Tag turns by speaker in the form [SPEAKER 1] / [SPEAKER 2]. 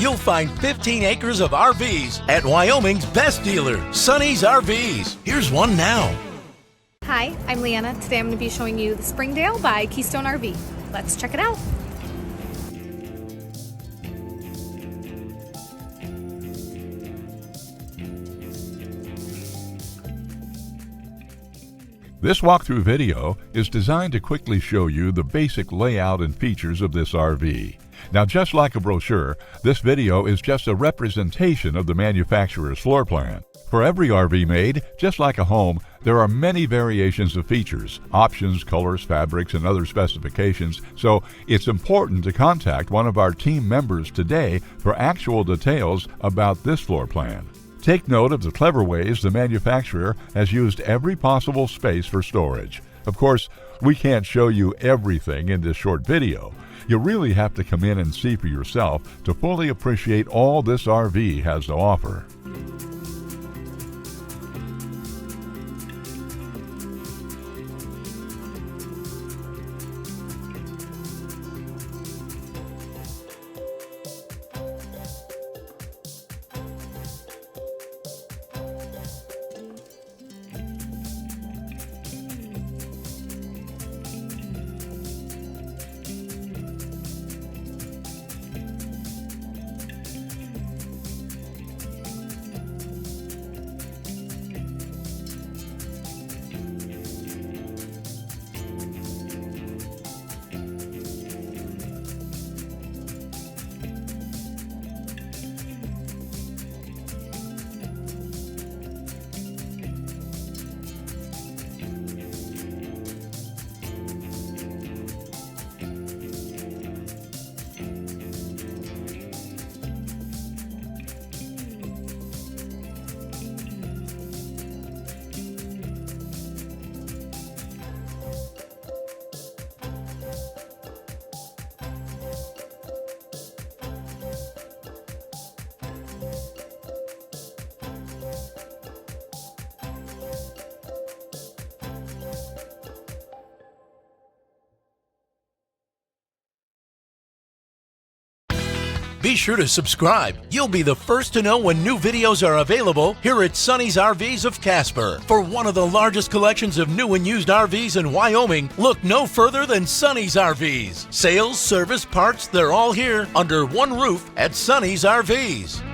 [SPEAKER 1] you'll find 15 acres of RVs at Wyoming's best dealer, Sonny's RVs. Here's one now.
[SPEAKER 2] Hi, I'm Leanna. Today I'm going to be showing you the Springdale by Keystone RV. Let's check it out.
[SPEAKER 3] This walkthrough video is designed to quickly show you the basic layout and features of this RV. Now, just like a brochure, this video is just a representation of the manufacturer's floor plan. For every RV made, just like a home, there are many variations of features, options, colors, fabrics, and other specifications, so it's important to contact one of our team members today for actual details about this floor plan. Take note of the clever ways the manufacturer has used every possible space for storage. Of course, we can't show you everything in this short video. You really have to come in and see for yourself to fully appreciate all this RV has to offer.
[SPEAKER 1] Be sure to subscribe. You'll be the first to know when new videos are available here at Sonny's RVs of Casper. For one of the largest collections of new and used RVs in Wyoming, look no further than Sonny's RVs. Sales, service, parts, they're all here under one roof at Sonny's RVs.